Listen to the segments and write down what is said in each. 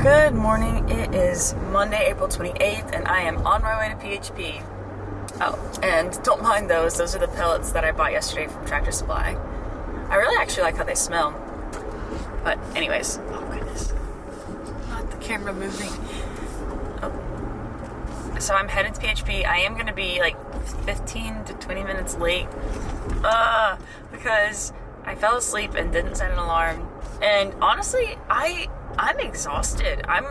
Good morning. It is Monday, April 28th, and I am on my way to PHP. Oh, and don't mind those. Those are the pellets that I bought yesterday from Tractor Supply. I really actually like how they smell. But anyways, oh goodness. Not the camera moving. Oh. So I'm headed to PHP. I am going to be like 15 to 20 minutes late. Because I fell asleep and didn't set an alarm. And honestly, I'm exhausted. I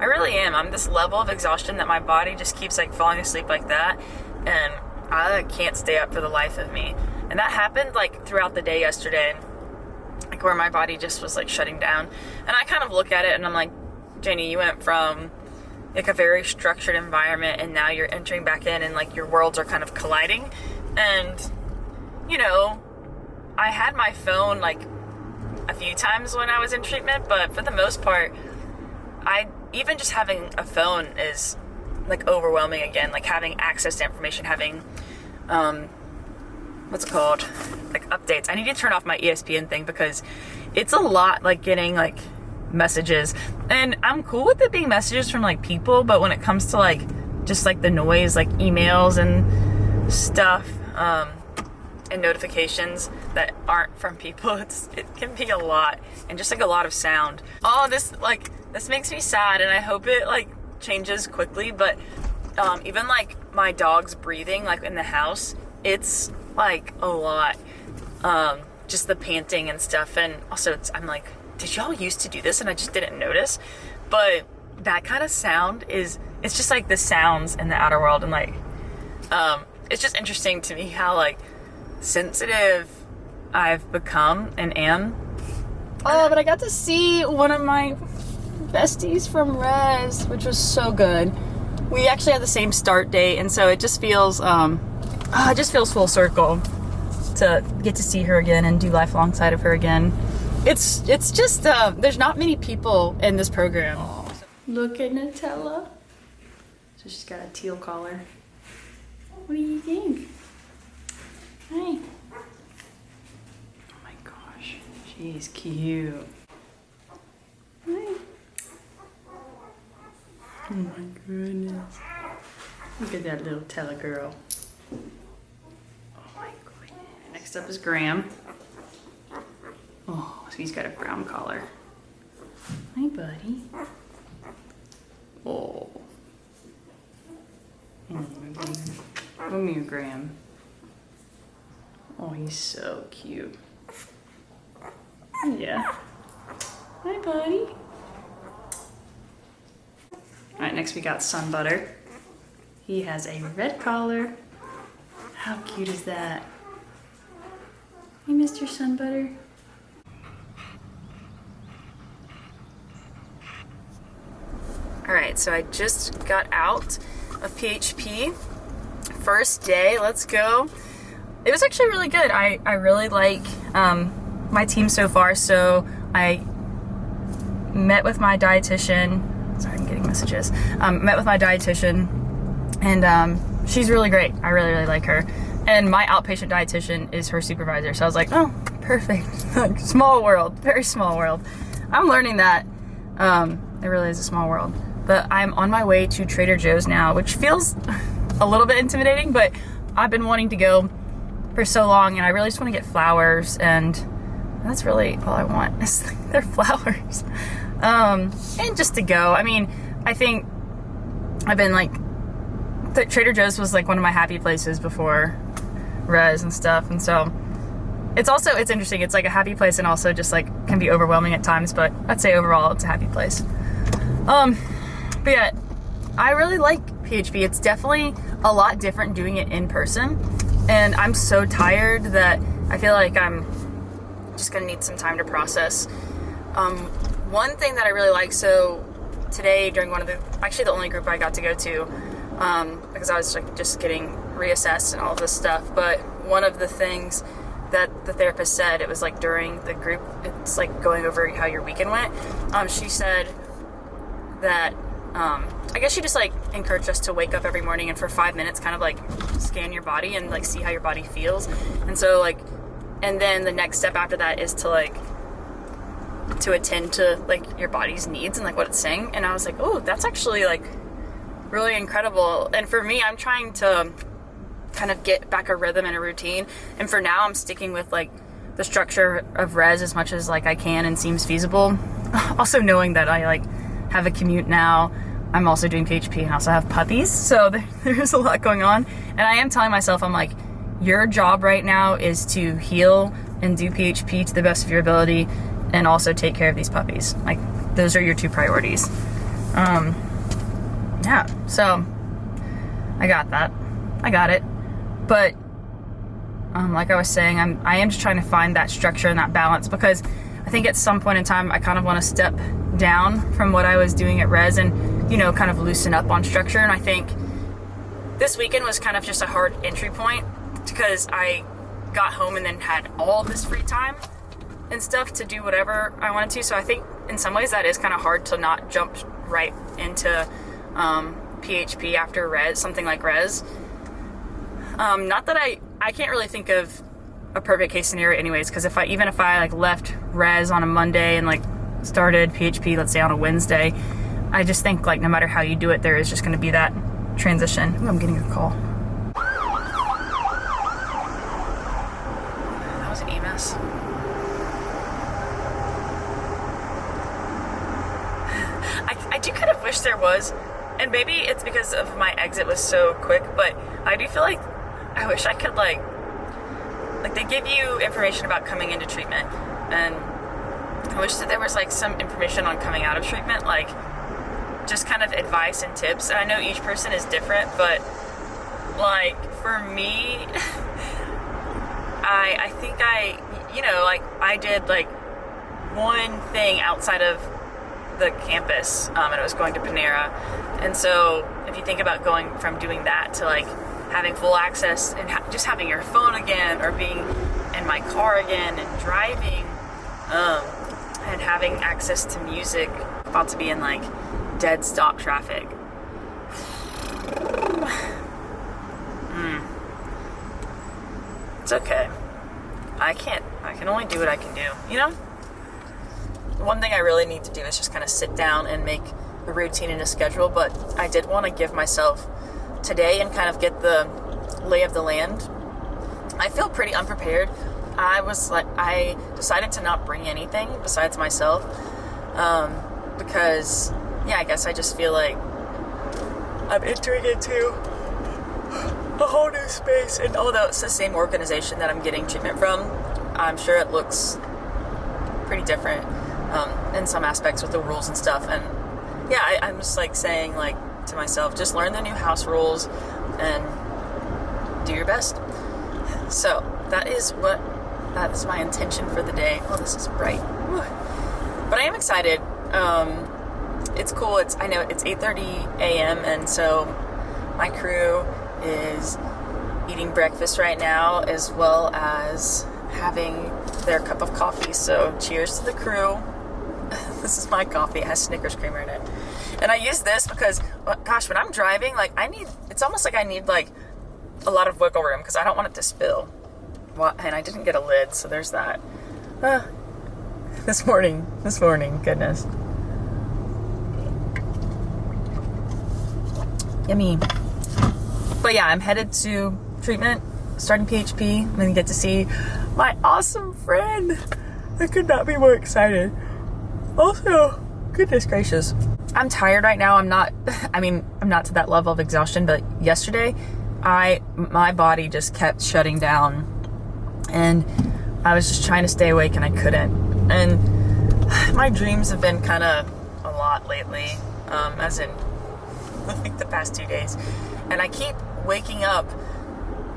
really am. I'm this level of exhaustion that my body just keeps like falling asleep like that, and I can't stay up for the life of me. And that happened like throughout the day yesterday, like where my body just was like shutting down. And I kind of look at it and I'm like, Janie, you went from like a very structured environment and now you're entering back in and like your worlds are kind of colliding. And you know, I had my phone like a few times when I was in treatment, but for the most part, even just having a phone is like overwhelming again, like having access to information, having what's it called, like updates. I need to turn off my ESPN thing because it's a lot, like getting like messages, and I'm cool with it being messages from like people, but when it comes to like just like the noise, like emails and stuff, and notifications that aren't from people, it can be a lot, and just like a lot of sound. Oh, this makes me sad, and I hope it like changes quickly, but even like my dog's breathing like in the house, it's like a lot, just the panting and stuff. And also I'm like, did y'all used to do this and I just didn't notice? But that kind of sound it's just like the sounds in the outer world, and like it's just interesting to me how like sensitive I've become and am. Oh, but I got to see one of my besties from Res, which was so good. We actually had the same start date, and so it just feels full circle to get to see her again and do life alongside of her again. It's just there's not many people in this program. Look at Nutella. So she's got a teal collar. What do you think? Hi. Oh my gosh, she's cute. Hi. Oh my goodness. Look at that little Tella girl. Oh my goodness. Next up is Graham. Oh, so he's got a brown collar. Hi, buddy. Oh. Come here, Graham. Oh, he's so cute. Yeah. Hi, buddy. All right, next we got Sun Butter. He has a red collar. How cute is that? Hey, Mr. Sun Butter. All right, so I just got out of PHP. First day, let's go. It was actually really good. I really like my team so far. So I met with my dietitian. Sorry, I'm getting messages. Met with my dietitian, and she's really great. I really, really like her. And my outpatient dietitian is her supervisor. So I was like, oh, perfect. Like, small world, very small world. I'm learning that it really is a small world. But I'm on my way to Trader Joe's now, which feels a little bit intimidating, but I've been wanting to go for so long, and I really just want to get flowers, and that's really all I want is their flowers, and just to go. I mean, I think I've been like, Trader Joe's was like one of my happy places before Res and stuff, and so it's interesting. It's like a happy place, and also just like can be overwhelming at times, but I'd say overall it's a happy place. But yeah, I really like PHP. It's definitely a lot different doing it in person, and I'm so tired that I feel like I'm just gonna need some time to process. One thing that I really like, so today during actually the only group I got to go to, because I was like just getting reassessed and all of this stuff, but one of the things that the therapist said, it was like during the group, it's like going over how your weekend went. She said that I guess she just like encouraged us to wake up every morning and for 5 minutes kind of like scan your body and like see how your body feels. And so like, and then the next step after that is to like to attend to like your body's needs and like what it's saying. And I was like, oh, that's actually like really incredible. And for me, I'm trying to kind of get back a rhythm and a routine. And for now, I'm sticking with like the structure of res as much as like I can and seems feasible. Also knowing that I like have a commute now. I'm also doing PHP and also have puppies. So there's a lot going on. And I am telling myself, I'm like, your job right now is to heal and do PHP to the best of your ability and also take care of these puppies. Like, those are your two priorities. Yeah, so I got that. I got it. But like I was saying, I am just trying to find that structure and that balance, because I think at some point in time I kind of want to step down from what I was doing at res and, you know, kind of loosen up on structure. And I think this weekend was kind of just a hard entry point, because I got home and then had all this free time and stuff to do whatever I wanted to. So I think in some ways that is kind of hard to not jump right into PHP after res, something like res. Not that I can't really think of a perfect case scenario anyways, because even if I like left res on a Monday and like started PHP, let's say on a Wednesday, I just think like no matter how you do it, there is just going to be that transition. Ooh, I'm getting a call. That was an EMS. I do kind of wish there was, and maybe it's because of my exit was so quick, but I do feel like I wish I could like they give you information about coming into treatment, and I wish that there was like some information on coming out of treatment, like just kind of advice and tips. And I know each person is different, but like for me, I think I did like one thing outside of the campus, and it was going to Panera. And so if you think about going from doing that to like having full access and just having your phone again, or being in my car again and driving, and having access to music, about to be in like dead stop traffic. It's okay. I can only do what I can do, you know? One thing I really need to do is just kind of sit down and make a routine and a schedule, but I did want to give myself today and kind of get the lay of the land. I feel pretty unprepared. I decided to not bring anything besides myself, because I guess I just feel like I'm entering into a whole new space. And although it's the same organization that I'm getting treatment from, I'm sure it looks pretty different in some aspects with the rules and stuff. And I'm just like saying like to myself, just learn the new house rules and do your best. So that is my intention for the day. Oh, this is bright. Whew. But I am excited. It's cool. I know it's 8:30 a.m. and so my crew is eating breakfast right now, as well as having their cup of coffee. So cheers to the crew. This is my coffee. It has Snickers creamer in it. And I use this because, gosh, when I'm driving, like it's almost like I need like a lot of wiggle room because I don't want it to spill. Well, and I didn't get a lid, so there's that. This morning, goodness. Yummy. But yeah, I'm headed to treatment, starting PHP. I'm gonna get to see my awesome friend. I could not be more excited. Also, goodness gracious, I'm tired right now. I'm not to that level of exhaustion, but yesterday, my body just kept shutting down, and I was just trying to stay awake and I couldn't. And my dreams have been kind of a lot lately, as in, I think the past 2 days. And I keep waking up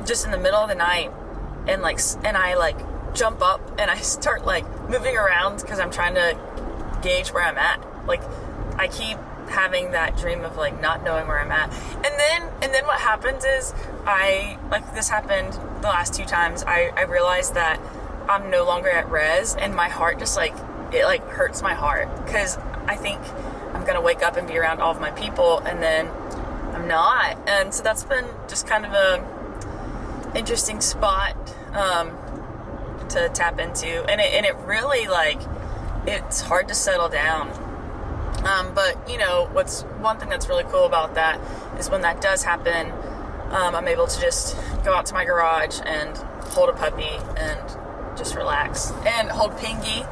just in the middle of the night, and I like jump up and I start like moving around because I'm trying to gauge where I'm at. Like I keep having that dream of like not knowing where I'm at, and then what happens is this happened the last 2 times. I realized that I'm no longer at res, and my heart just like it like hurts my heart because I think I'm gonna wake up and be around all of my people, and then I'm not. And so that's been just kind of a interesting spot to tap into, and it really like it's hard to settle down. But you know, what's one thing that's really cool about that is when that does happen, I'm able to just go out to my garage and hold a puppy and just relax and hold Pingy.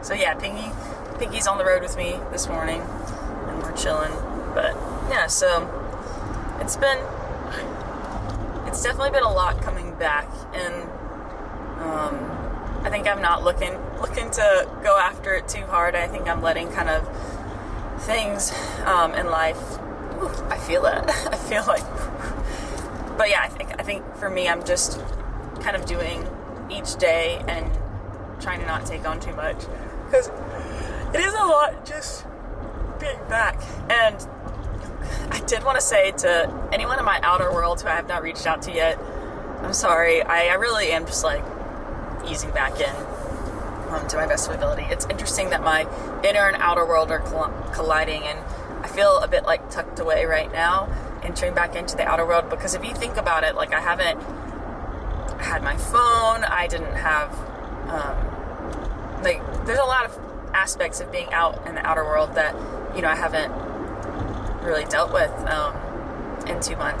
So yeah, Pingy's on the road with me this morning and we're chilling. But yeah, so it's definitely been a lot coming back, and I think I'm not looking to go after it too hard. I think I'm letting kind of things in life. Ooh, I feel it. I feel like. But yeah, I think for me, I'm just kind of doing each day and trying to not take on too much, because it is a lot just being back. And I did want to say to anyone in my outer world who I have not reached out to yet, I'm sorry. I really am just like easing back in to my best of ability. It's interesting that my inner and outer world are colliding, and I feel a bit like tucked away right now, entering back into the outer world, because if you think about it, like I haven't had my phone, I didn't have like there's a lot of aspects of being out in the outer world that, you know, I haven't really dealt with in 2 months.